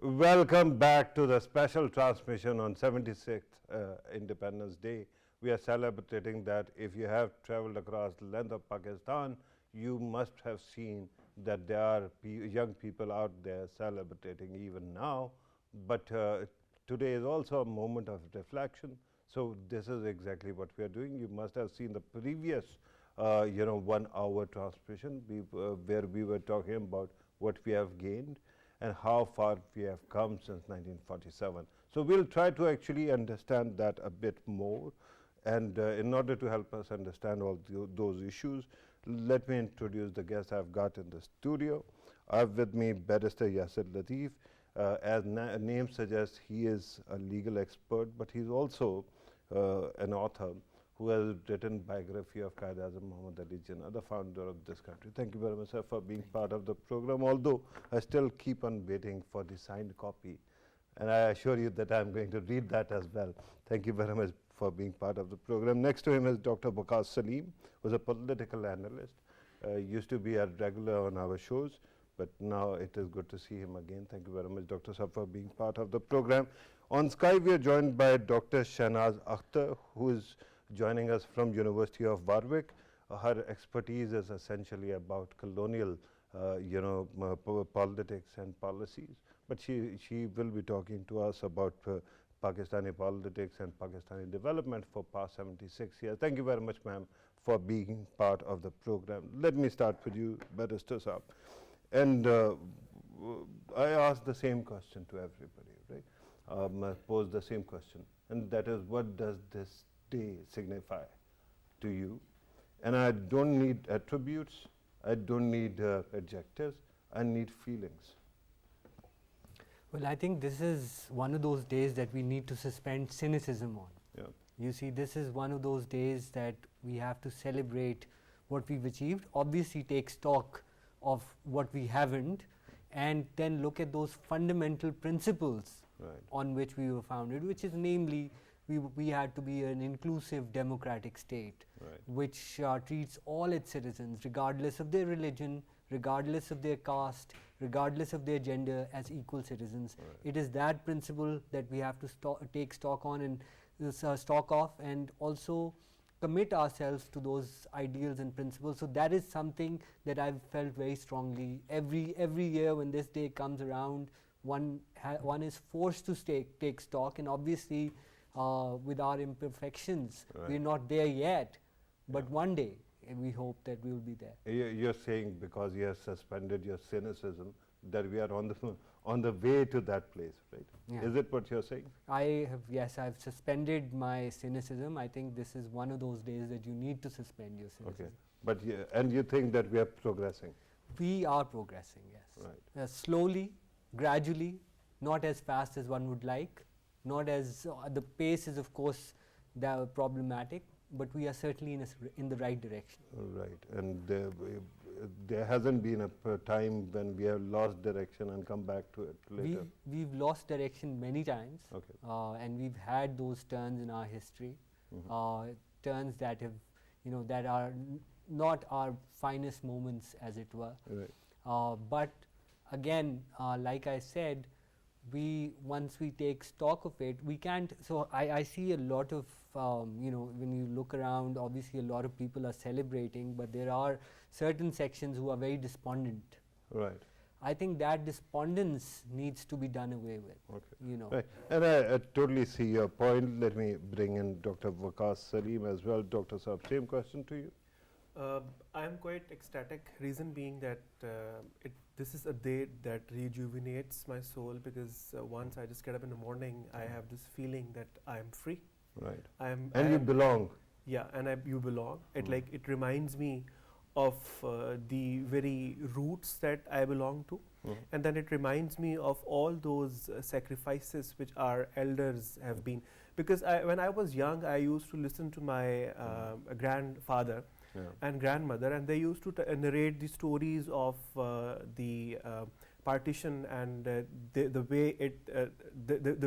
Welcome back to the special transmission on 76th Independence Day. We are celebrating that. If you have traveled across the length of Pakistan, you must have seen that there are young people out there celebrating even now. But today is also a moment of reflection. So this is exactly what we are doing. You must have seen the previous 1 hour transmission where we were talking about what we have gained and how far we have come since 1947. So we'll try to actually understand that a bit more. And in order to help us understand all those issues, let me introduce the guests I've got in the studio. I have with me Barrister Yasser Latif. As name suggests, he is a legal expert, but he's also an author who has written biography of Qaeda-e-Azam Muhammad Ali Jinnah, the founder of this country. Thank you very much, sir, for being part of the program, although I still keep on waiting for the signed copy. And I assure you that I'm going to read that as well. Thank you very much for being part of the program. Next to him is Dr. Waqas Saleem, who's a political analyst. Used to be a regular on our shows, but now it is good to see him again. Thank you very much, Dr. Sab, for being part of the program. On Skype, we are joined by Dr. Shahnaz Akhter, who is joining us from University of Warwick. Her expertise is essentially about colonial politics and policies, but she will be talking to us about Pakistani politics and Pakistani development for past 76 years. Thank you very much, ma'am, for being part of the program. Let me start with you, Barrister Saab. And I ask the same question to everybody, right? I pose the same question, and that is, what does this day signify to you? And I don't need attributes, I don't need adjectives, I need feelings. Well, I think this is one of those days that we need to suspend cynicism on. Yeah. You see, this is one of those days that we have to celebrate what we've achieved, obviously take stock of what we haven't, and then look at those fundamental principles on which we were founded, which is namely, we had to be an inclusive democratic state, which treats all its citizens, regardless of their religion, regardless of their caste, regardless of their gender, as equal citizens. It is that principle that we have to take stock on and stock of, and also commit ourselves to those ideals and principles. So that is something that I've felt very strongly. Every year when this day comes around, one is forced to take stock, and obviously with our imperfections, we're not there yet, but one day we hope that we will be there. You're saying because you have suspended your cynicism that we are on the way to that place, right? Yeah. Is it what you're saying? Yes, I've suspended my cynicism. I think this is one of those days that you need to suspend your cynicism. Okay, but and you think that we are progressing? We are progressing, yes. Right. Slowly, gradually, not as fast as one would like, not as the pace is of course problematic, but we are certainly in the right direction. Right, and there hasn't been a time when we have lost direction and come back to it later. We've lost direction many times, okay. And we've had those turns in our history, turns that have, that are not our finest moments, as it were. Right. But again, like I said, once we take stock of it, we can't. So I see a lot of when you look around, obviously a lot of people are celebrating, but there are certain sections who are very despondent. Right. I think that despondence needs to be done away with. Okay. Right. And I totally see your point. Let me bring in Dr. Waqas Saleem as well. Dr. Saab, same question to you. I am quite ecstatic, reason being that this is a day that rejuvenates my soul, because once I just get up in the morning, I have this feeling that I am free. Right. You belong. Yeah, and you belong. It reminds me of the very roots that I belong to, and then it reminds me of all those sacrifices which our elders have been. Because when I was young, I used to listen to my grandfather and grandmother, and they used to narrate the stories of the partition and the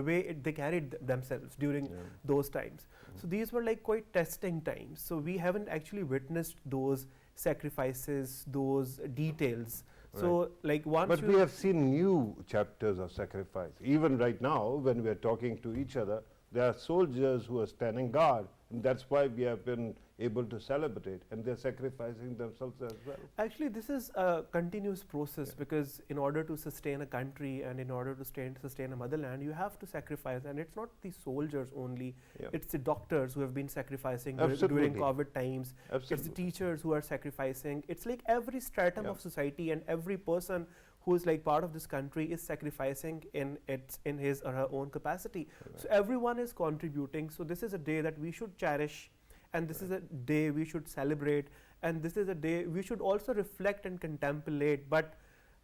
way they carried themselves during those times. So these were like quite testing times. So we haven't actually witnessed those sacrifices, those details. So like once But you we have seen new chapters of sacrifice. Even right now, when we are talking to each other, there are soldiers who are standing guard, and that's why we have been able to celebrate, and they're sacrificing themselves as well. Actually, this is a continuous process because in order to sustain a country and in order to sustain a motherland, you have to sacrifice. And it's not the soldiers only, it's the doctors who have been sacrificing during COVID times. It's the teachers who are sacrificing. It's like every stratum of society and every person who is like part of this country is sacrificing in his or her own capacity. So everyone is contributing. So this is a day that we should cherish. And this is a day we should celebrate, and this is a day we should also reflect and contemplate. But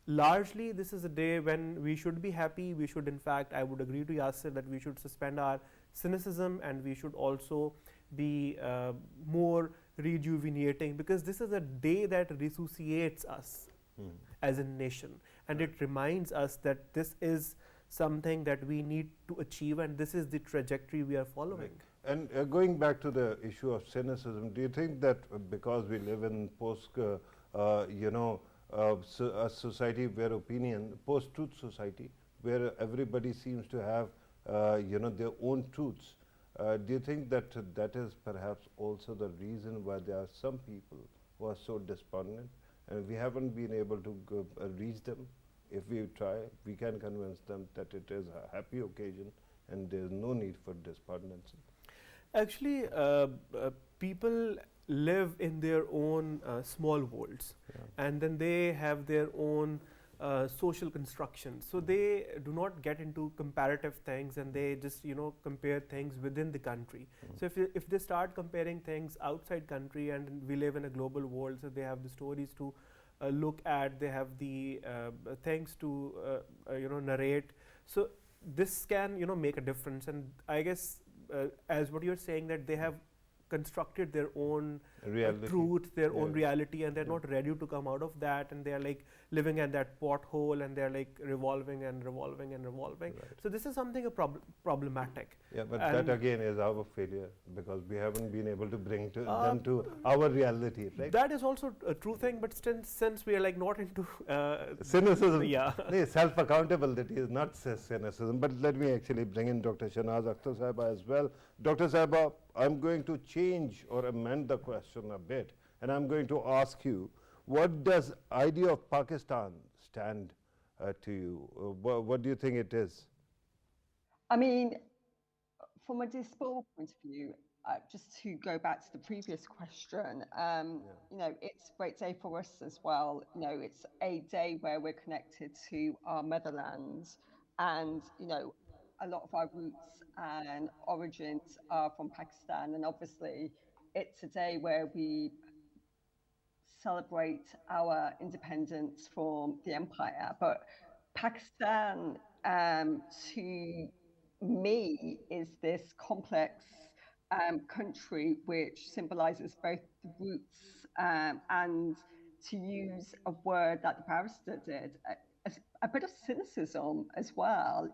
largely, this is a day when we should be happy. We should, in fact, I would agree to Yasser that we should suspend our cynicism, and we should also be more rejuvenating, because this is a day that resuscitates us as a nation, and it reminds us that this is something that we need to achieve, and this is the trajectory we are following. And going back to the issue of cynicism, do you think that because we live in a society where post-truth society, where everybody seems to have their own truths, do you think that that is perhaps also the reason why there are some people who are so despondent, and we haven't been able to reach them? If we try, we can convince them that it is a happy occasion and there is no need for despondency. Actually, people live in their own small worlds, and then they have their own social construction. So they do not get into comparative things, and they just compare things within the country. So if they start comparing things outside country, and we live in a global world, so they have the stories to look at, they have the things to narrate. So this can make a difference, and I guess. As what you're saying, that they have constructed their own truth, their own reality, and they're not ready to come out of that, and they're like living at that pothole, and they're like revolving and revolving and revolving. So this is something problematic. Yeah, but that again is our failure, because we haven't been able to bring them to our reality, right? That is also a true thing, but since we are like not into cynicism, self-accountability is not cynicism. But let me actually bring in Dr. Shahnaz Akhter Sahiba as well. Dr. Sahiba, I'm going to change or amend the question a bit, and I'm going to ask you, what does idea of Pakistan stand to you? What do you think it is? I mean, from a diaspora point of view, just to go back to the previous question, it's a great day for us as well. It's a day where we're connected to our motherland, and a lot of our roots and origins are from Pakistan, and obviously it's a day where we celebrate our independence from the empire. But Pakistan, to me, is this complex country which symbolizes both the roots and, to use a word that the barrister did, a bit of cynicism as well.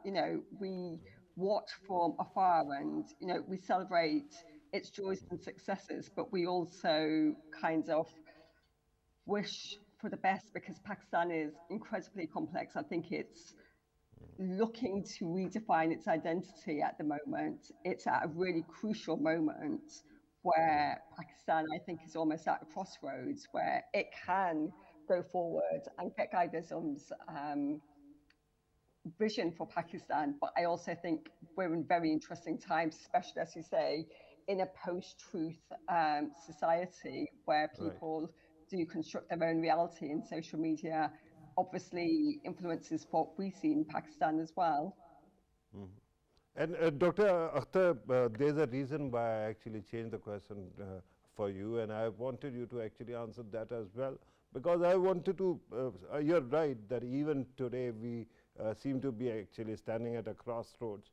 We watch from afar, and we celebrate its joys and successes, but we also kind of wish for the best, because Pakistan is incredibly complex. I think it's looking to redefine its identity at the moment. It's at a really crucial moment where Pakistan, I think, is almost at a crossroads where it can go forward and get Qaidism's vision for Pakistan. But I also think we're in very interesting times, especially, as you say, in a post-truth society where people do construct their own reality, and social media obviously influences what we see in Pakistan as well. And Dr. Akhter, there's a reason why I actually changed the question for you, and I wanted you to actually answer that as well, because I wanted to, you're right that even today we seem to be actually standing at a crossroads,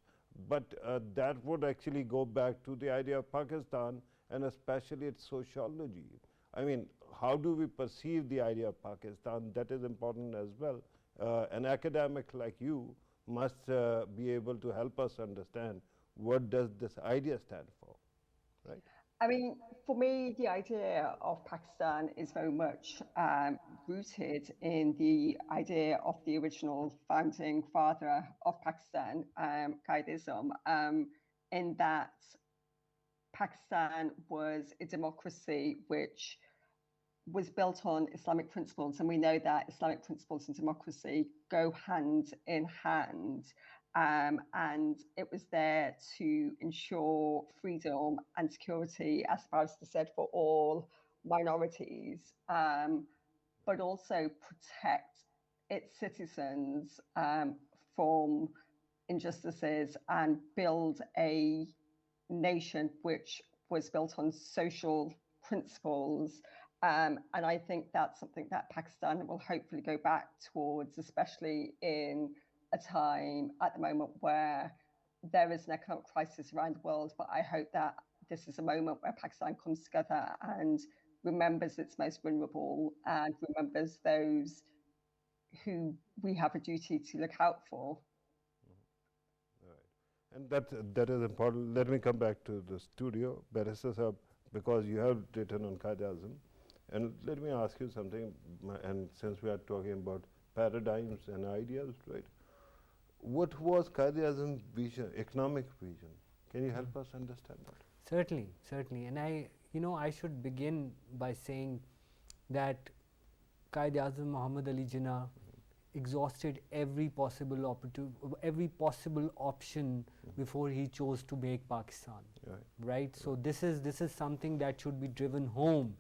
but that would actually go back to the idea of Pakistan, and especially its sociology. I mean, how do we perceive the idea of Pakistan? That is important as well. An academic like you must be able to help us understand what does this idea stand for, right? I mean, for me, the idea of Pakistan is very much rooted in the idea of the original founding father of Pakistan, Qaidism, in that Pakistan was a democracy which was built on Islamic principles, and we know that Islamic principles and democracy go hand in hand. And it was there to ensure freedom and security, as the barrister said, for all minorities, but also protect its citizens from injustices and build a nation which was built on social principles. And I think that's something that Pakistan will hopefully go back towards, especially in a time at the moment where there is an economic crisis around the world. But I hope that this is a moment where Pakistan comes together and remembers its most vulnerable and remembers those who we have a duty to look out for. And that is important. Let me come back to the studio, Barrister Sahab, because you have written on Qaid-e-Azam. And let me ask you something, and since we are talking about paradigms and ideas, right? What was Qaid-e-Azam's vision, economic vision? Can you help us understand that? Certainly, certainly. And I should begin by saying that Qaid-e-Azam Muhammad Ali Jinnah exhausted every possible option before he chose to make Pakistan. Right? So this is something that should be driven home.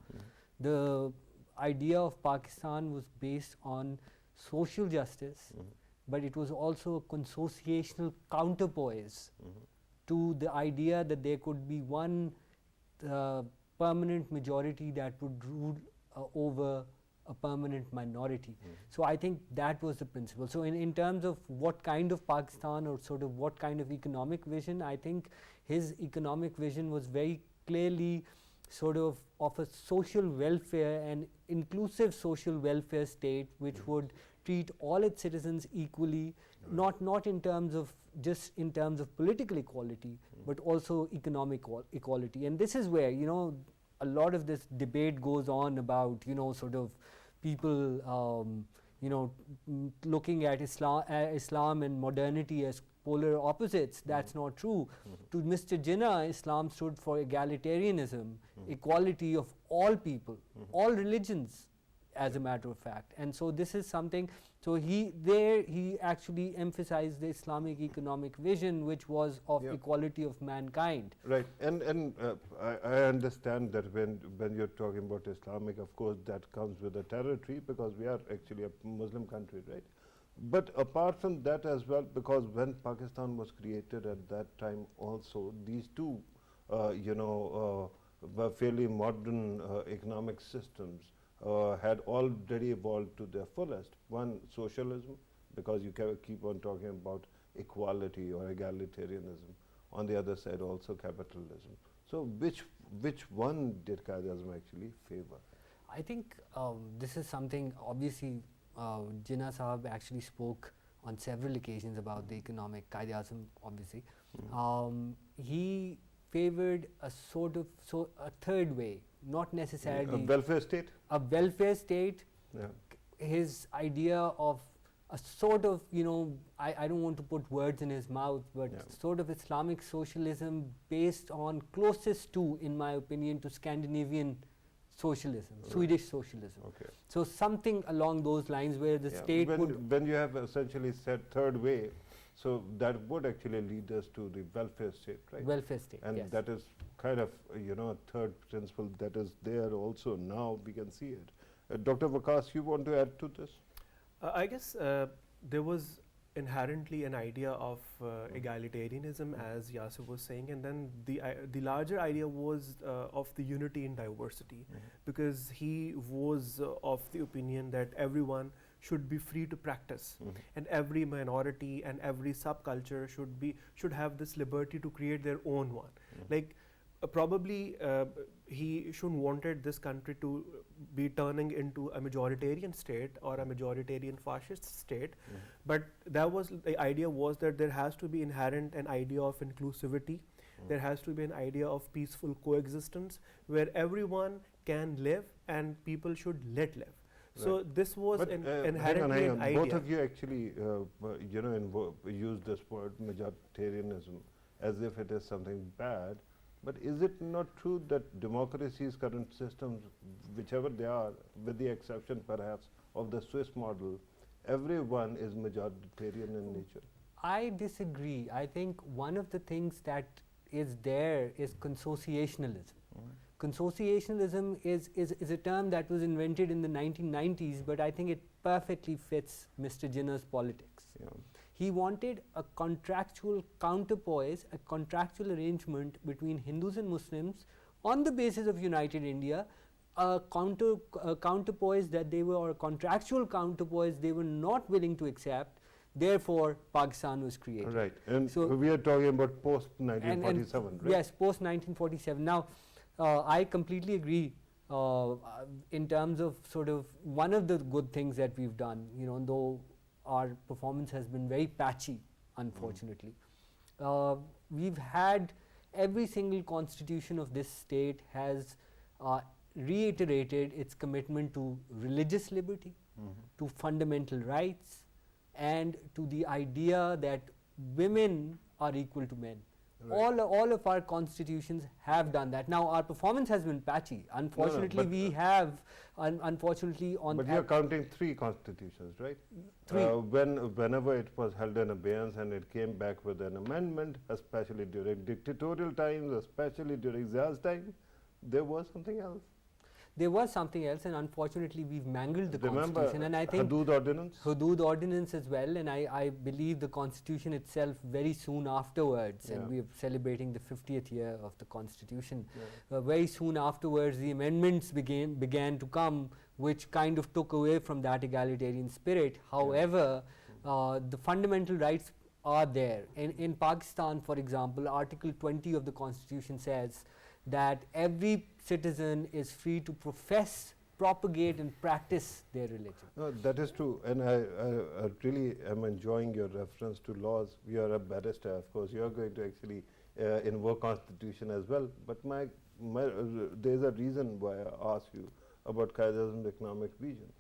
The idea of Pakistan was based on social justice, but it was also a consociational counterpoise to the idea that there could be one permanent majority that would rule over a permanent minority. So I think that was the principle. So in terms of what kind of Pakistan or sort of what kind of economic vision, I think his economic vision was very clearly sort of a social welfare and inclusive social welfare state which would treat all its citizens equally, not in terms of just in terms of political equality, but also economic equality. And this is where, a lot of this debate goes on about, sort of people, looking at Islam and modernity as polar opposites. That's not true. To Mr. Jinnah, Islam stood for egalitarianism, equality of all people, all religions, as a matter of fact. And so this is something, so he actually emphasized the Islamic economic vision, which was of equality of mankind. Right, and I understand that when you're talking about Islamic, of course, that comes with a territory because we are actually a Muslim country, right? But apart from that as well, because when Pakistan was created at that time also, these two, were fairly modern economic systems had already evolved to their fullest. One, socialism, because you keep on talking about equality or egalitarianism. On the other side, also capitalism. So which one did Qaid-e-Azam actually favor? I think this is something, obviously, Jinnah Sahab actually spoke on several occasions about the economic Qaid-e-Azam, obviously. He favored a sort of a third way, not necessarily a welfare state. A welfare state. Yeah. His idea of a sort of, I don't want to put words in his mouth, but sort of Islamic socialism based on closest to, in my opinion, to Scandinavian socialism, Swedish socialism. Okay. So something along those lines where the state would... When you have essentially said third way, so that would actually lead us to the welfare state, right? Welfare state, and that is kind of, a third principle that is there also now, we can see it. Dr. Waqas, you want to add to this? I guess there was inherently an idea of egalitarianism, as Yasser was saying, and then the larger idea was of the unity in diversity, because he was of the opinion that everyone should be free to practice, and every minority and every subculture should have this liberty to create their own one. Like probably he shouldn't wanted this country to be turning into a majoritarian state or a majoritarian fascist state, but that was the idea was that there has to be inherent an idea of inclusivity, There has to be an idea of peaceful coexistence where everyone can live and people should let live. So Right. this was But inherently hang an on. idea. Both of you actually, use this word majoritarianism as if it is something bad. But is it not true that democracy's current systems, whichever they are, with the exception perhaps of the Swiss model, everyone is majoritarian in nature? I disagree. I think one of the things that is there is consociationalism. Consociationalism is a term that was invented in the 1990s, but I think it perfectly fits Mr. Jinnah's politics. Yeah. He wanted a contractual counterpoise, a contractual arrangement between Hindus and Muslims on the basis of United India, a counterpoise that they were, or a contractual counterpoise they were not willing to accept. Therefore, Pakistan was created. Right. And So- we are talking about post And 1947, right? Yes, post 1947. Now, I completely agree in terms of sort of one of the good things that we've done, though our performance has been very patchy, unfortunately. We've had every single constitution of this state has reiterated its commitment to religious liberty, to fundamental rights, and to the idea that women are equal to men. Right. All of our constitutions have done that. Now, our performance has been patchy. Unfortunately, but, we have, unfortunately, on But you're counting 3 constitutions, right? 3. Whenever it was held in abeyance and it came back with an amendment, especially during dictatorial times, especially during Zia's time, there was something else. There was something else, and unfortunately, we've mangled the Remember constitution. And I think Hudud Ordinance? Hudud Ordinance as well, and I believe the constitution itself very soon afterwards, Yeah. and we are celebrating the 50th year of the constitution. Yeah. Very soon afterwards, the amendments began to come, which kind of took away from that egalitarian spirit. However, the fundamental rights are there. In Pakistan, for example, Article 20 of the constitution says that every citizen is free to profess, propagate and practice their religion. No, that is true, and I really am enjoying your reference to laws. You are a barrister, of course. You are going to actually invoke constitution as well. But there is a reason why I asked you about Qaeda-Azam's economic vision,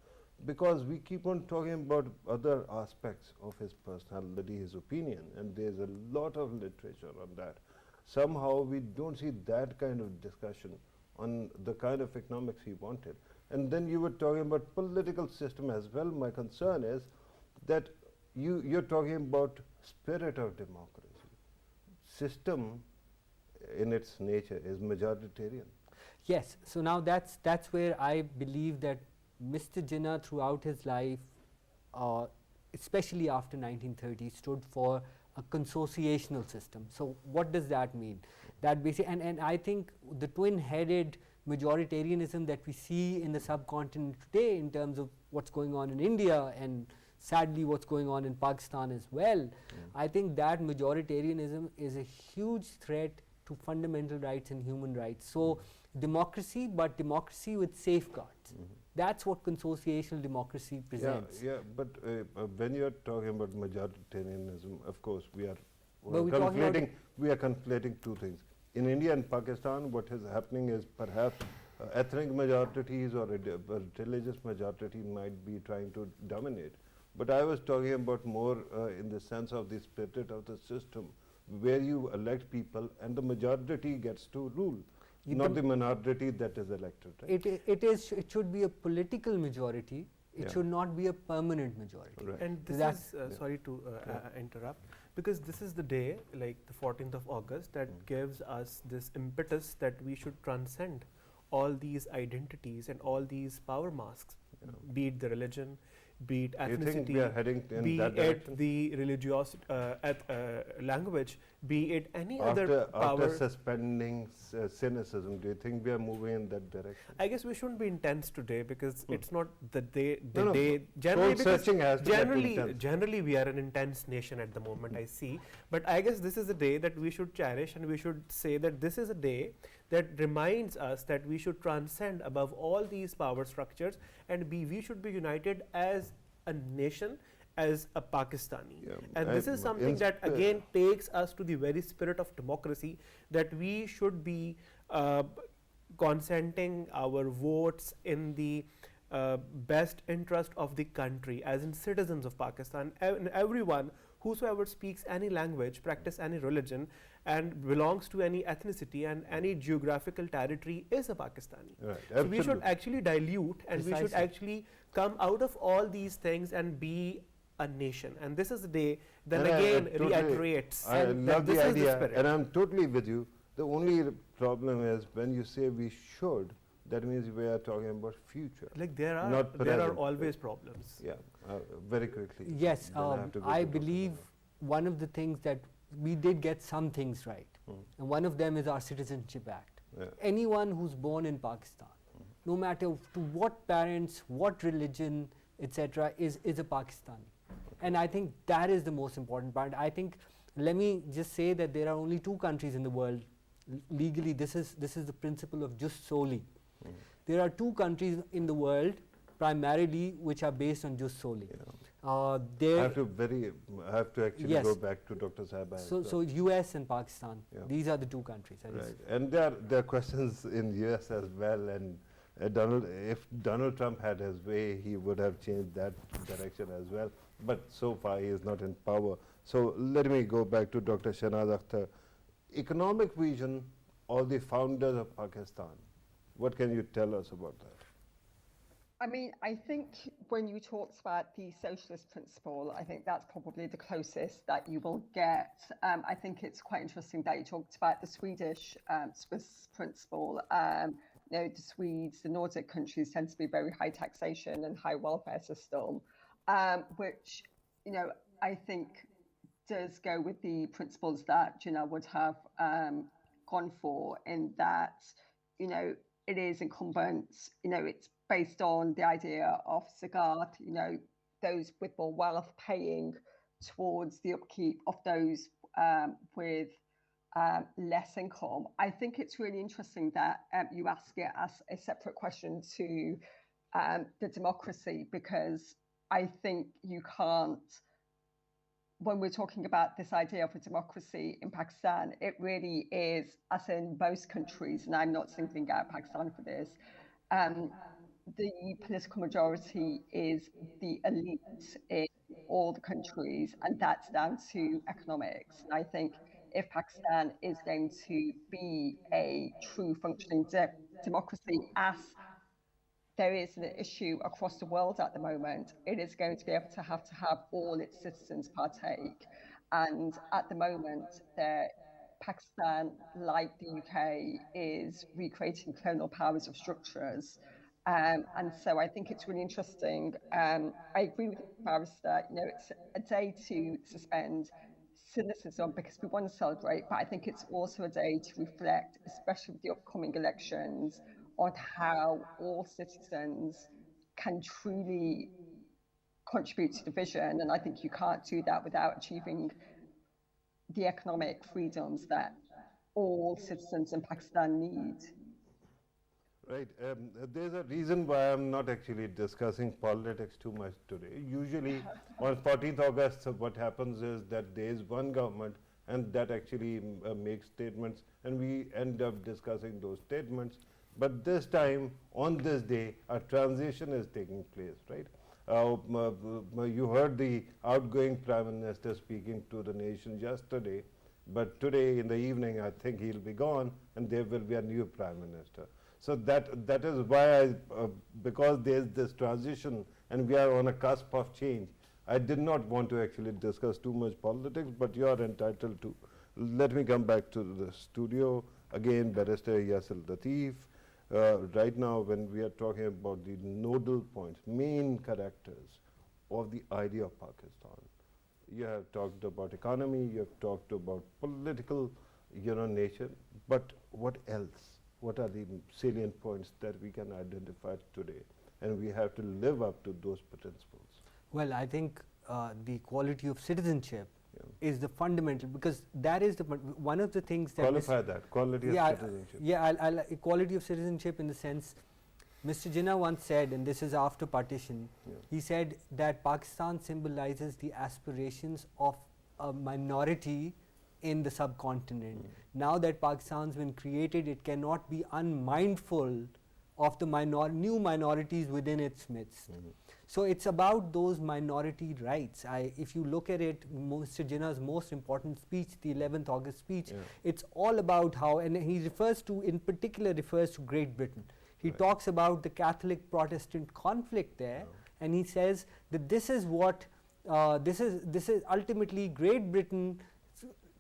because we keep on talking about other aspects of his personality, his opinion, and there is a lot of literature on that. Somehow we don't see that kind of discussion on the kind of economics he wanted. And then you were talking about political system as well. My concern is that you're talking about spirit of democracy. System in its nature is majoritarian. Yes, so now that's where I believe that Mr. Jinnah throughout his life, especially after 1930, stood for a consociational system. So what does that mean? That and I think the twin-headed majoritarianism that we see in the subcontinent today in terms of what's going on in India and sadly what's going on in Pakistan as well, I think that majoritarianism is a huge threat to fundamental rights and human rights. So democracy, but democracy with safeguards. That's what consociational democracy presents. Yeah, but when you're talking about majoritarianism, of course, we are conflating 2 things. In India and Pakistan, what is happening is perhaps ethnic majorities or religious majority might be trying to dominate. But I was talking about more in the sense of the spirit of the system, where you elect people and the majority gets to rule. Not the minority that is elected, right? It should be a political majority. It should not be a permanent majority. Right. And this is, sorry to interrupt, because this is the day, like the 14th of August, that gives us this impetus that we should transcend all these identities and all these power masks, be it the religion, be it ethnicity, you think we are heading in be that it direction? the religious language, be it any After other power. suspending cynicism, do you think we are moving in that direction? I guess we shouldn't be intense today because it's not the day. No, Generally, soul searching has to get intense. generally we are an intense nation at the moment. I see, but I guess this is a day that we should cherish, and we should say that this is a day that reminds us that we should transcend above all these power structures, and we should be united as a nation, as a Pakistani. Yeah, And this is something that again takes us to the very spirit of democracy, that we should be consenting our votes in the best interest of the country, as in citizens of Pakistan. Everyone whosoever speaks any language, practice any religion, and belongs to any ethnicity and any geographical territory is a Pakistani. Right, so we should actually dilute, and we should actually come out of all these things and be a nation. And this is the day that again reiterates. I love the idea, and I'm totally with you. The only problem is when you say we should, that means we are talking about future. Like there are always problems. Yeah, very quickly. Yes, I believe one of the things that we did get some things right, and one of them is our Citizenship Act. Yeah. Anyone who's born in Pakistan, no matter to what parents, what religion, etc., is a Pakistani. And I think that is the most important part. I think, let me just say that there are only 2 countries in the world, legally this is the principle of jus soli. There are 2 countries in the world primarily which are based on jus soli. I have to actually go back to Dr. Sahaba. So US and Pakistan, these are the 2 countries. Right. And there are questions in US as well, and if Donald Trump had his way, he would have changed that direction as well. But so far he is not in power. So let me go back to Dr. Shahnaz Akhter. Economic vision of the founders of Pakistan. What can you tell us about that? I mean, I think when you talked about the socialist principle, I think that's probably the closest that you will get. I think it's quite interesting that you talked about the Swedish Swiss principle. The Swedes, the Nordic countries tend to be very high taxation and high welfare system, which, I think does go with the principles that Jinnah would have gone for, in that, it is incumbent, it's based on the idea of zakat, those with more wealth paying towards the upkeep of those with less income. I think it's really interesting that you ask it as a separate question to the democracy, because I think you can't, when we're talking about this idea of a democracy in Pakistan, it really is, as in most countries, and I'm not singling out Pakistan for this, the political majority is the elite in all the countries, and that's down to economics. And I think if Pakistan is going to be a true functioning democracy, as there is an issue across the world at the moment, it is going to be able to have all its citizens partake. And at the moment, Pakistan, like the UK, is recreating colonial powers of structures. And so I think it's really interesting. I agree with Barrister, it's a day to suspend cynicism because we want to celebrate, but I think it's also a day to reflect, especially with the upcoming elections, on how all citizens can truly contribute to the vision. And I think you can't do that without achieving the economic freedoms that all citizens in Pakistan need. Right. There's a reason why I'm not actually discussing politics too much today. Usually on 14th August, what happens is that there is one government and that actually makes statements, and we end up discussing those statements. But this time, on this day, a transition is taking place, right? You heard the outgoing Prime Minister speaking to the nation yesterday, but today in the evening, I think he'll be gone, and there will be a new Prime Minister. So that is why, because there's this transition, and we are on a cusp of change, I did not want to actually discuss too much politics, but you are entitled to. Let me come back to the studio. Again, Barrister Yasser Latif. Right now, when we are talking about the nodal points, main characters of the idea of Pakistan, you have talked about economy, you have talked about political, nature, but what else? What are the salient points that we can identify today? And we have to live up to those principles. Well, I think the quality of citizenship is the fundamental, because that is one of the things that qualify that quality of citizenship. Quality of citizenship in the sense Mr. Jinnah once said, and this is after partition, he said that Pakistan symbolizes the aspirations of a minority in the subcontinent. Now that Pakistan's been created, it cannot be unmindful of the new minorities within its midst. So it's about those minority rights. If you look at it, Mr. Jinnah's most important speech, the 11th August speech, it's all about how, and he refers to, in particular refers to Great Britain. He talks about the Catholic-Protestant conflict there, and he says that this is what, this is ultimately Great Britain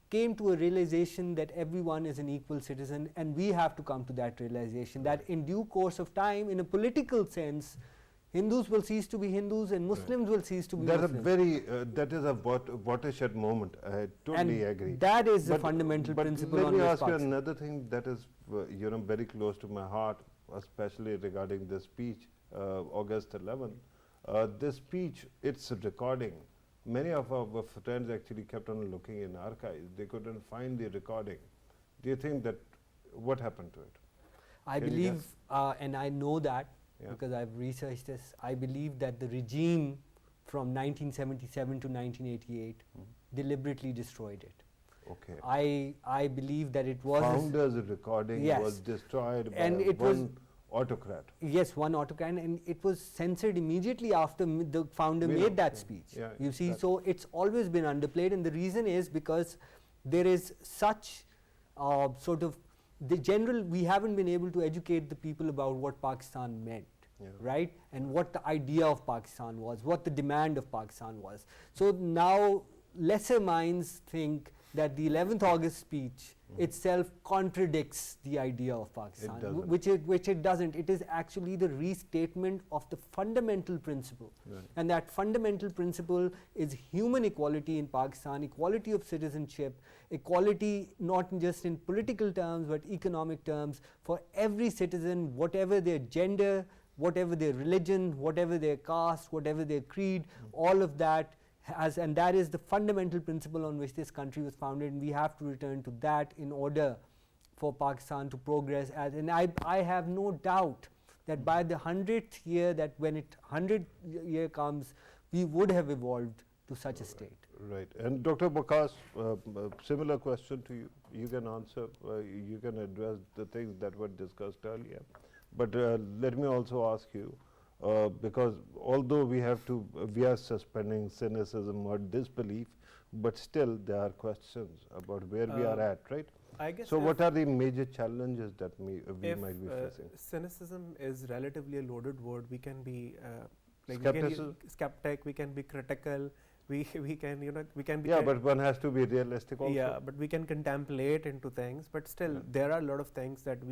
came to a realization that everyone is an equal citizen, and we have to come to that realization that in due course of time, in a political sense, Hindus will cease to be Hindus and Muslims will cease to be That's Muslims. a very, that is a watershed moment. I totally agree. That is the fundamental principle on Let me which ask you Pakistan. another thing that is, very close to my heart, especially regarding this speech, August 11th. This speech, it's a recording. Many of our friends actually kept on looking in archives. They couldn't find the recording. Do you think that, what happened to it? I Can you believe, guess? and I know that because I've researched this, I believe that the regime from 1977 to 1988 deliberately destroyed it. Okay. I believe that it was Founder's recording Yes. was destroyed by And it was- one autocrat. yes, one autocrat, and it was censored immediately after the founder We made know, that yeah. speech. Yeah, You see, that- so it's always been underplayed, and the reason is because there is such sort of the general, we haven't been able to educate the people about what Pakistan meant. Right, and what the idea of Pakistan was, what the demand of Pakistan was. So now lesser minds think that the 11th August speech itself contradicts the idea of Pakistan, doesn't. which it doesn't. It is actually the restatement of the fundamental principle, Right. and that fundamental principle is human equality in Pakistan, equality of citizenship, equality not just in political terms but economic terms for every citizen, whatever their gender, whatever their religion, whatever their caste, whatever their creed, all of that has, and that is the fundamental principle on which this country was founded, and we have to return to that in order for Pakistan to progress. And I have no doubt that by the 100th year, that when 100th year comes, we would have evolved to such a state. Right. And Dr. Waqas, similar question to you. You can answer, you can address the things that were discussed earlier. But let me also ask you, because although we are suspending cynicism or disbelief, but still there are questions about where we are at, right? I guess So what are the major challenges that we if might be facing? cynicism is relatively a loaded word, we can be Skepticism? skeptic, we can be critical, we can we can be Yeah, but one has to be realistic also. yeah, but we can contemplate into things, but still there are a lot of things that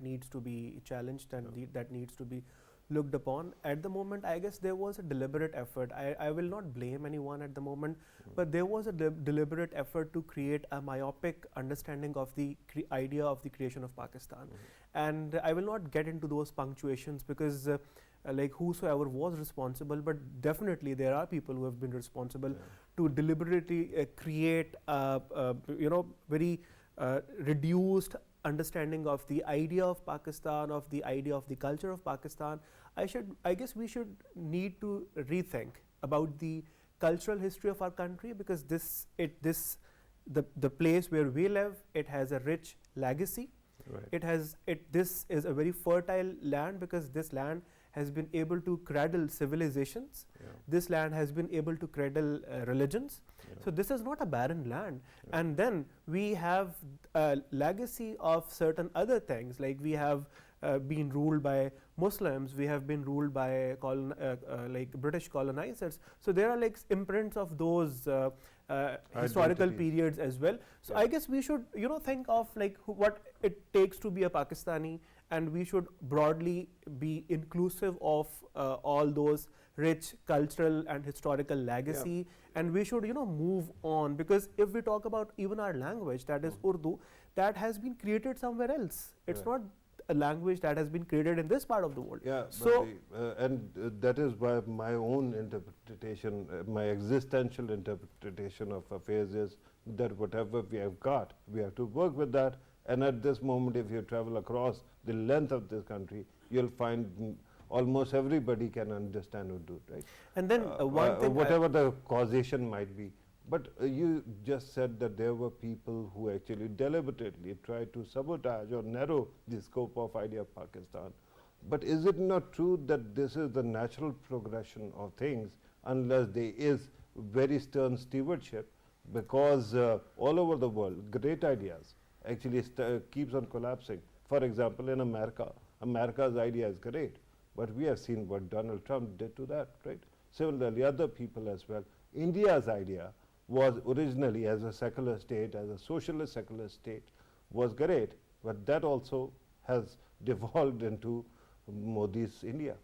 needs to be challenged and that needs to be looked upon. At the moment, I guess there was a deliberate effort. I will not blame anyone at the moment, but there was a deliberate effort to create a myopic understanding of the idea of the creation of Pakistan. And I will not get into those punctuations because like whosoever was responsible, but definitely there are people who have been responsible to deliberately create very reduced understanding of the idea of Pakistan, of the idea of the culture of Pakistan. I guess we should need to rethink about the cultural history of our country, because the place where we live, it has a rich legacy. Right. This is a very fertile land, because this land has been able to cradle civilizations. This land has been able to cradle religions. So this is not a barren land. And then we have a legacy of certain other things, like we have been ruled by Muslims, we have been ruled by like British colonizers. So there are like imprints of those historical Identities. periods as well. So I guess we should think of like what it takes to be a Pakistani, and we should broadly be inclusive of all those rich cultural and historical legacy, and we should move on, because if we talk about even our language, that is Urdu, that has been created somewhere else. It's not a language that has been created in this part of the world. Yeah, so that is why my own interpretation, my existential interpretation of affairs is that whatever we have got, we have to work with that. And at this moment, if you travel across the length of this country, you'll find almost everybody can understand Urdu, right? And then one thing, whatever the causation might be. But you just said that there were people who actually deliberately tried to sabotage or narrow the scope of idea of Pakistan. But is it not true that this is the natural progression of things unless there is very stern stewardship? Because all over the world, great ideas actually keeps on collapsing. For example, in America, America's idea is great, but we have seen what Donald Trump did to that, right? Similarly, other people as well. India's idea was originally as a secular state, as a socialist secular state, was great, but that also has devolved into Modi's India.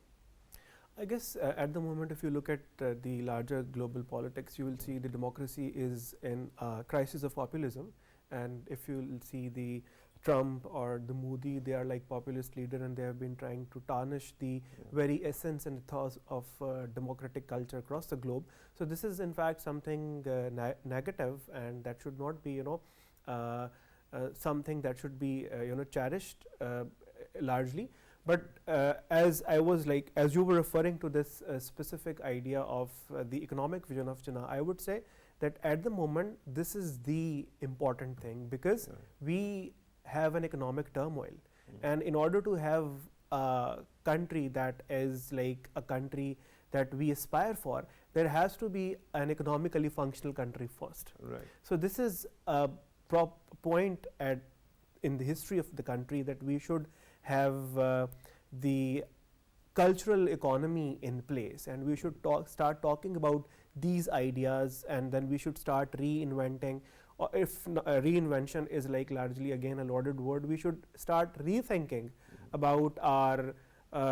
I guess at the moment, if you look at the larger global politics, you will see the democracy is in a crisis of populism. And if you see the Trump or the Modi, they are like populist leader, and they have been trying to tarnish the very essence and ethos of democratic culture across the globe. So this is in fact something negative, and that should not be, something that should be, cherished largely. But as you were referring to this specific idea of the economic vision of Jinnah, I would say that at the moment this is the important thing, because we have an economic turmoil, and in order to have a country that is like a country that we aspire for, there has to be an economically functional country first. Right. So this is a point in the history of the country that we should have the cultural economy in place, and we should start talking about these ideas, and then we should start reinventing. Or if reinvention is like largely again a lauded word, we should start rethinking about our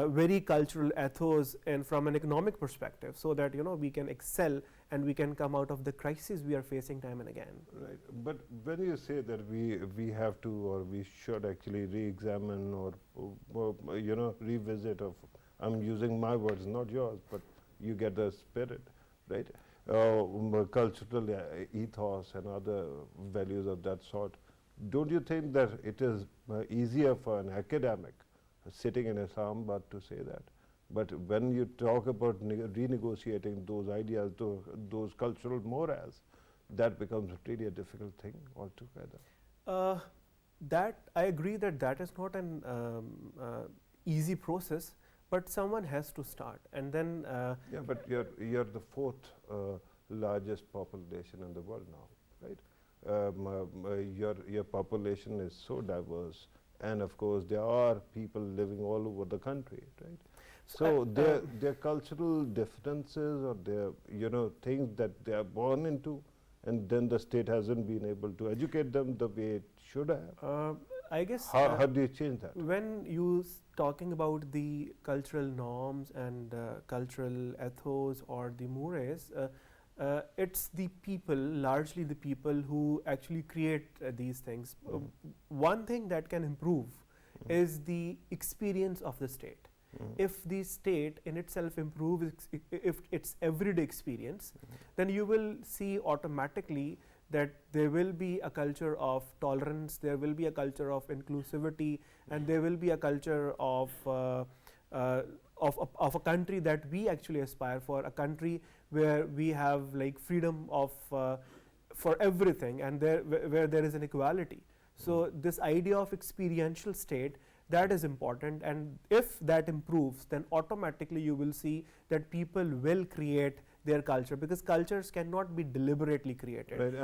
very cultural ethos and from an economic perspective, so that we can excel and we can come out of the crisis we are facing time and again. Right. But when you say that we have to, or we should actually re-examine or revisit of, I'm using my words, not yours, but you get the spirit, right? Cultural ethos and other values of that sort. Don't you think that it is easier for an academic sitting in Islamabad to say that? But when you talk about renegotiating those ideas, those cultural morals, that becomes really a difficult thing altogether. That I agree that is not an easy process, but someone has to start, and then yeah, but you're the fourth largest population in the world now, right? Your population is so diverse, and of course there are people living all over the country, right? So their cultural differences, or their things that they are born into, and then the state hasn't been able to educate them the way it should have. I guess how do you change that? When you talking about the cultural norms and cultural ethos or the mores, it's the people, largely the people who actually create these things. One thing that can improve is the experience of the state. If the state in itself improves, if its everyday experience, then you will see automatically that there will be a culture of tolerance, there will be a culture of inclusivity, and there will be a culture of a country that we actually aspire for, a country where we have like freedom of for everything, and where there is an equality. So this idea of experiential state, that is important, and if that improves, then automatically you will see that people will create their culture, because cultures cannot be deliberately created. Right.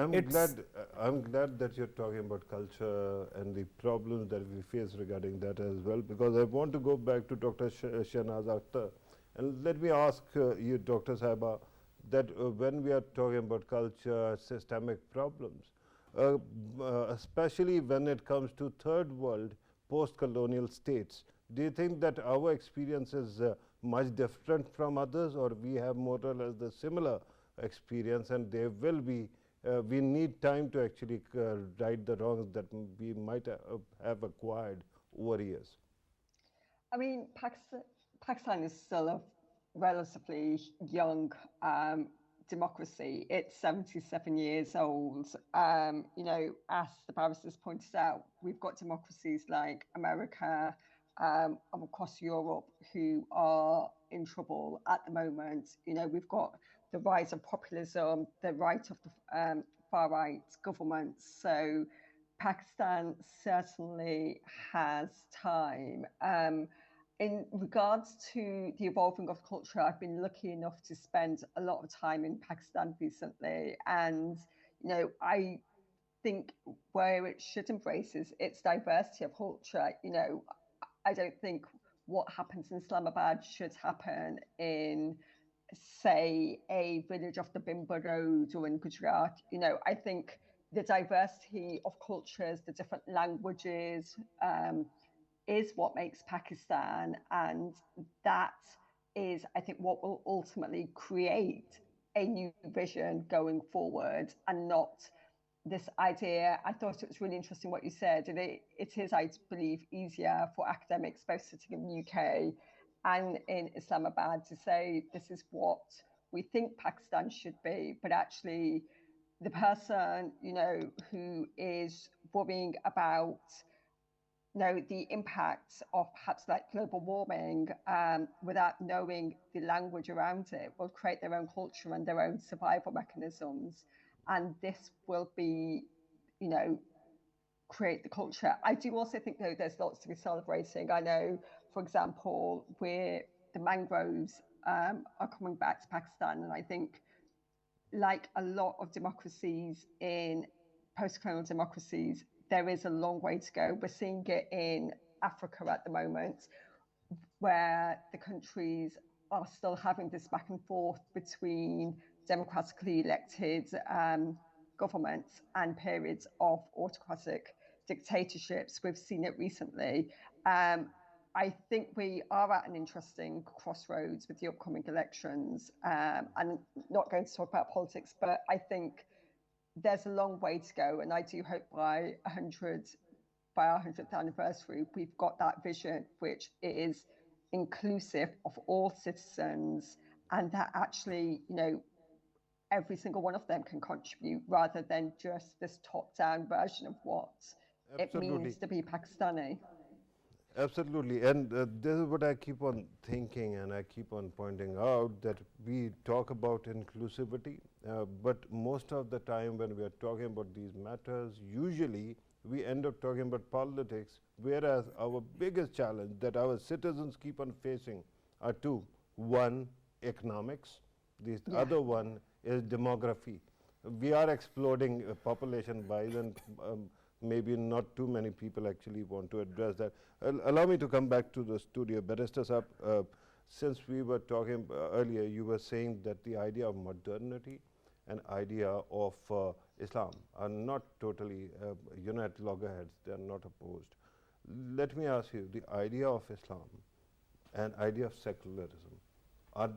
I'm glad that you're talking about culture and the problems that we face regarding that as well, because I want to go back to Dr. Shahnaz Akhter, and let me ask you, Dr. Sahiba, that when we are talking about culture, systemic problems, especially when it comes to third world post-colonial states, do you think that our experience is much different from others, or we have more or less the similar experience, and there will be, we need time to actually right the wrongs that we might have acquired over years? I mean, Pakistan is still a relatively young democracy. It's 77 years old. As the barristers pointed out, we've got democracies like America, across Europe who are in trouble at the moment. You know, we've got the rise of populism, the right of the far right governments. So Pakistan certainly has time. In regards to the evolving of culture, I've been lucky enough to spend a lot of time in Pakistan recently, and you know, I think where it should embrace is its diversity of culture. You know, I don't think what happens in Islamabad should happen in, say, a village off the Bimba Road or in Gujarat. You know, I think the diversity of cultures, the different languages, is what makes Pakistan, and that is, I think, what will ultimately create a new vision going forward, and not this idea. I thought it was really interesting what you said, and it is, I believe, easier for academics both sitting in the UK and in Islamabad to say this is what we think Pakistan should be, but actually the person, you know, who is worrying about, you know, the impacts of perhaps like global warming without knowing the language around it will create their own culture and their own survival mechanisms. And this will be, you know, create the culture. I do also think, though, there's lots to be celebrating. I know, for example, where the mangroves are coming back to Pakistan, and I think, like a lot of democracies in post-colonial democracies, there is a long way to go. We're seeing it in Africa at the moment, where the countries are still having this back and forth between democratically elected governments and periods of autocratic dictatorships. We've seen it recently. I think we are at an interesting crossroads with the upcoming elections. I'm not going to talk about politics, but I think there's a long way to go. And I do hope by our 100th anniversary, we've got that vision, which is inclusive of all citizens, and that actually, you know, every single one of them can contribute, rather than just this top-down version of what it means to be Pakistani. Absolutely, and this is what I keep on thinking, and I keep on pointing out, that we talk about inclusivity, but most of the time when we are talking about these matters, usually we end up talking about politics, whereas our biggest challenge that our citizens keep on facing are two. One, economics. The other one is demography. We are exploding population-wise, and maybe not too many people actually want to address that. Allow me to come back to the studio. Barrister Saab, since we were talking earlier, you were saying that the idea of modernity and idea of Islam are not totally, at loggerheads, they are not opposed. Let me ask you, the idea of Islam and idea of secularism, are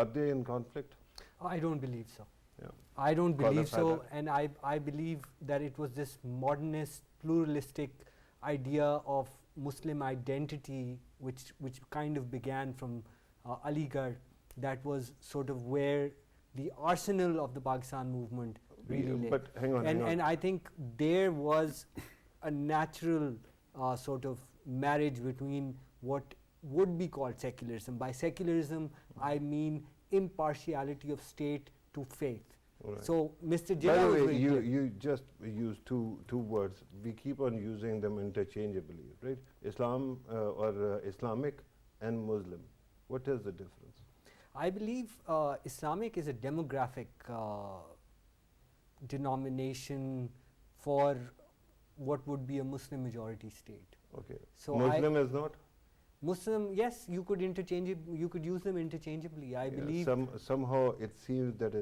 they in conflict? I don't believe so. Yeah. I don't believe so, that. and I believe that it was this modernist, pluralistic idea of Muslim identity, which kind of began from Aligarh, that was sort of where the arsenal of the Pakistan movement really lay. But hang on, and I think there was a natural sort of marriage between what would be called secularism. By secularism, I mean impartiality of state to faith. Right. So Mr. By Jinnah the was way, very clear. you just used two words. We keep on using them interchangeably, right? Islam or Islamic and Muslim. What is the difference? I believe Islamic is a demographic denomination for what would be a Muslim majority state. Okay. So Muslim is not? Muslim, yes, you could use them interchangeably. I believe somehow it seems that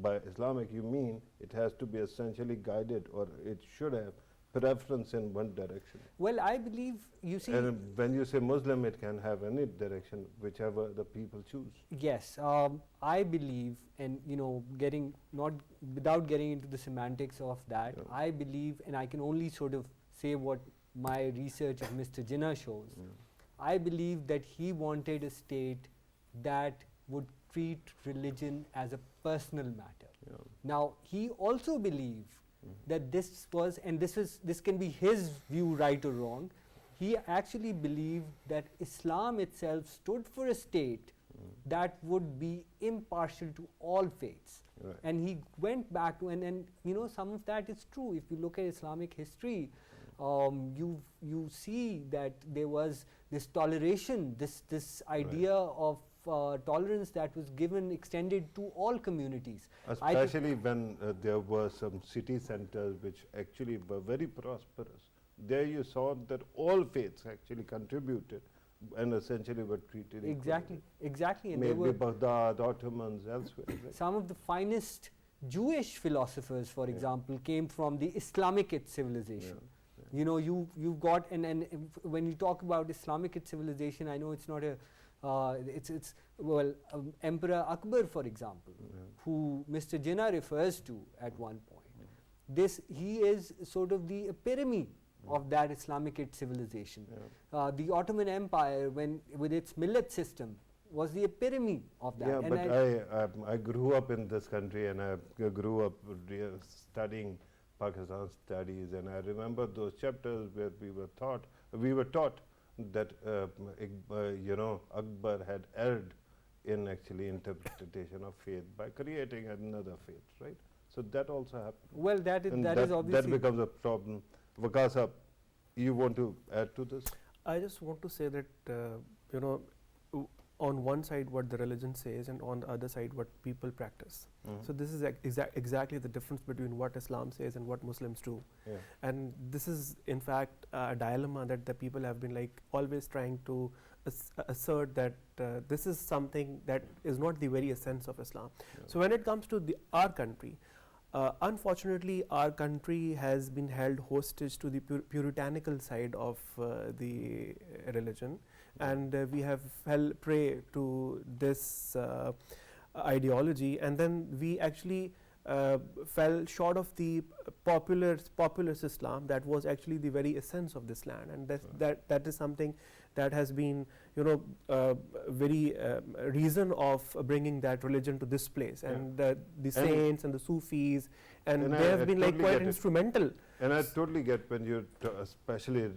by Islamic you mean it has to be essentially guided, or it should have preference in one direction. Well, I believe, you see, and when you say Muslim, it can have any direction, whichever the people choose. yes, I believe, and without getting into the semantics of that, Yeah. I believe, and I can only sort of say what my research of Mr. Jinnah shows. Yeah. I believe that he wanted a state that would treat religion as a personal matter. Yeah. Now, he also believed that this was, and this can be his view, right or wrong, he actually believed that Islam itself stood for a state that would be impartial to all faiths. Right. And he went back to, and you know, some of that is true. If you look at Islamic history, you see that there was this toleration, this idea of tolerance that was given, extended to all communities. Especially when there were some city centers which actually were very prosperous. There you saw that all faiths actually contributed and essentially were treated Exactly, equally. exactly. And there Maybe were Baghdad, Ottomans, elsewhere. Right? some of the finest Jewish philosophers, for example, came from the Islamic civilization. You know, you've got, and when you talk about Islamic civilization, I know it's not a, Emperor Akbar, for example, who Mr. Jinnah refers to at one point. He is sort of the epitome of that Islamic civilization. The Ottoman Empire, with its millet system, was the epitome of that. Yeah, and but I grew up in this country, and I grew up studying Pakistan studies, and I remember those chapters where we were taught that you know, Akbar had erred in actually interpretation of faith by creating another faith, right? So that also happened. well, that is And obviously that becomes a problem. Waqas, you want to add to this? I just want to say that you know, on one side what the religion says, and on the other side what people practice. So this is exactly the difference between what Islam says and what Muslims do. Yeah. And this is in fact a dilemma that the people have been like always trying to assert, that this is something that is not the very essence of Islam. So when it comes to our country, unfortunately our country has been held hostage to the puritanical side of the religion, and we have fell prey to this ideology, and then we actually fell short of the populist Islam that was actually the very essence of this land, and that is something that has been, you know, very reason of bringing that religion to this place, and the saints and the Sufis, and they have been like quite instrumental. And I totally get when you're especially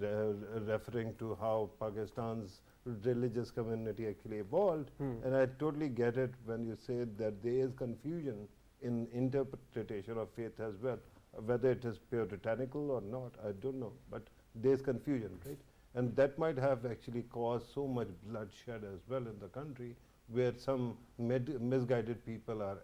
referring to how Pakistan's religious community actually evolved, and I totally get it when you say that there is confusion in interpretation of faith as well, whether it is puritanical or not, I don't know, but there's confusion, right? And that might have actually caused so much bloodshed as well in the country, where some misguided people are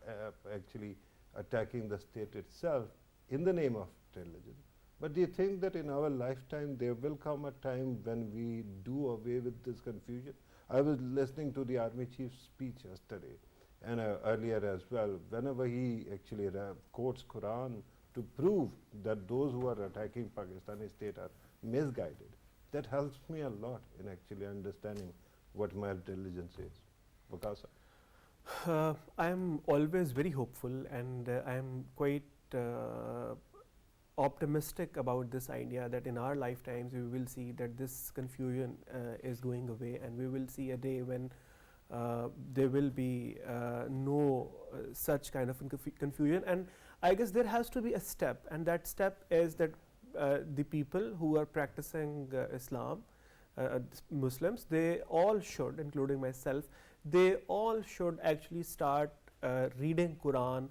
actually attacking the state itself in the name of religion. But do you think that in our lifetime there will come a time when we do away with this confusion? I was listening to the Army Chief's speech yesterday, and earlier as well. Whenever he actually quotes Quran to prove that those who are attacking Pakistani state are misguided, that helps me a lot in actually understanding what my religion says. Waqas? I am always very hopeful, and I am quite optimistic about this idea that in our lifetimes we will see that this confusion is going away, and we will see a day when there will be no such kind of confusion. And I guess there has to be a step, and that step is that the people who are practicing Islam, Muslims, they all should, including myself, they all should actually start reading Quran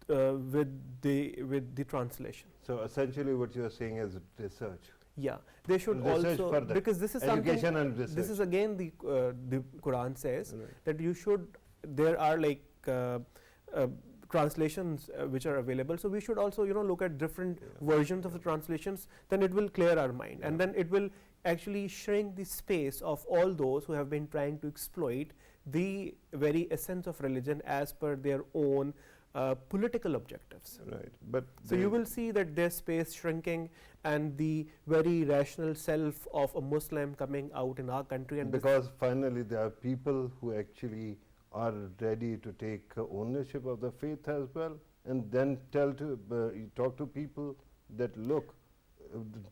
with the translation. So essentially what you are saying is research. Yeah, they should research also, further. because this is Education something, and research. this is again the Quran says Right. that you should, there are like translations which are available, so we should also, you know, look at different versions of the translations, then it will clear our mind, and then it will actually shrink the space of all those who have been trying to exploit the very essence of religion as per their own political objectives. Right, but so you will see that their space shrinking, and the very rational self of a Muslim coming out in our country. And because finally there are people who actually are ready to take ownership of the faith as well, and then talk to people that look,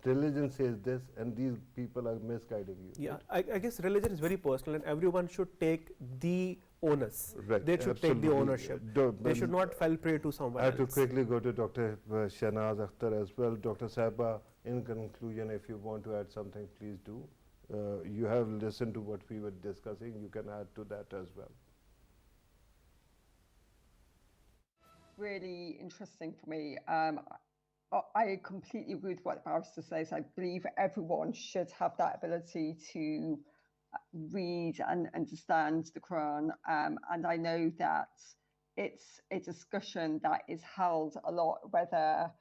religion says this and these people are misguiding you. Yeah, I guess religion is very personal, and everyone should take the onus. Right, They should take the absolutely. ownership. They should not fall prey to someone I have to else. quickly go to Dr. Shahnaz Akhter as well. Dr. Sahaba, in conclusion, if you want to add something, please do. You have listened to what we were discussing. You can add to that as well. Really interesting for me. I completely agree with what the barrister says. I believe everyone should have that ability to read and understand the Quran. And I know that it's a discussion that is held a lot, whether,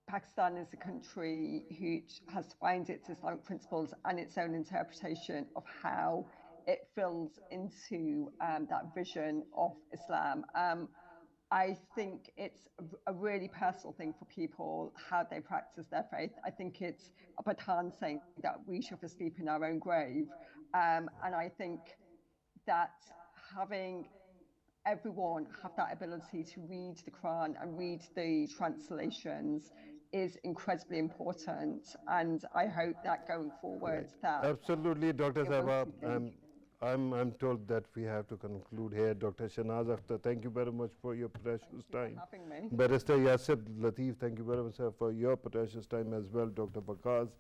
Pakistan is a country who has defined its Islamic principles and its own interpretation of how it fills into that vision of Islam. I think it's a really personal thing for people, how they practice their faith. I think it's a Pathan saying that we should be asleep in our own grave. And I think that having everyone have that ability to read the Quran and read the translations is incredibly important. And I hope that going forward that... Absolutely, Dr. it will Sahaba. continue. I'm told that we have to conclude here. Dr. Shahnaz Akhter, thank you very much for your precious time. for having me. Barrister Yasser Latif, thank you very much, sir, for your precious time as well. Dr. Waqas,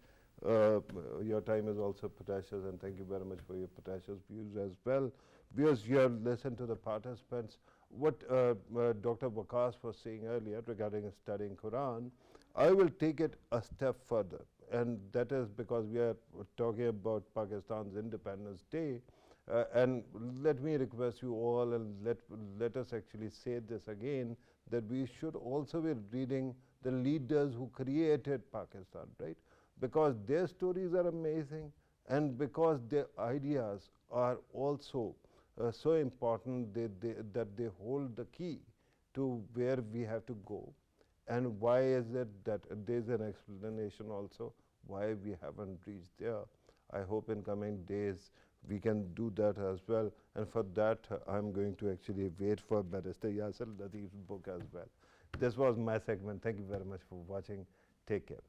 your time is also precious, and thank you very much for your precious views as well. Viewers, you have listened to the participants. What Dr. Waqas was saying earlier regarding studying Quran, I will take it a step further, and that is because we are talking about Pakistan's Independence Day. And let me request you all, and let us actually say this again, that we should also be reading the leaders who created Pakistan, right? Because their stories are amazing, and because their ideas are also so important that they hold the key to where we have to go. And why is it that there is an explanation also why we haven't reached there. I hope in coming days we can do that as well, and for that I'm going to actually wait for Barrister Yasser Latif's book as well. This was my segment. Thank you very much for watching. Take care.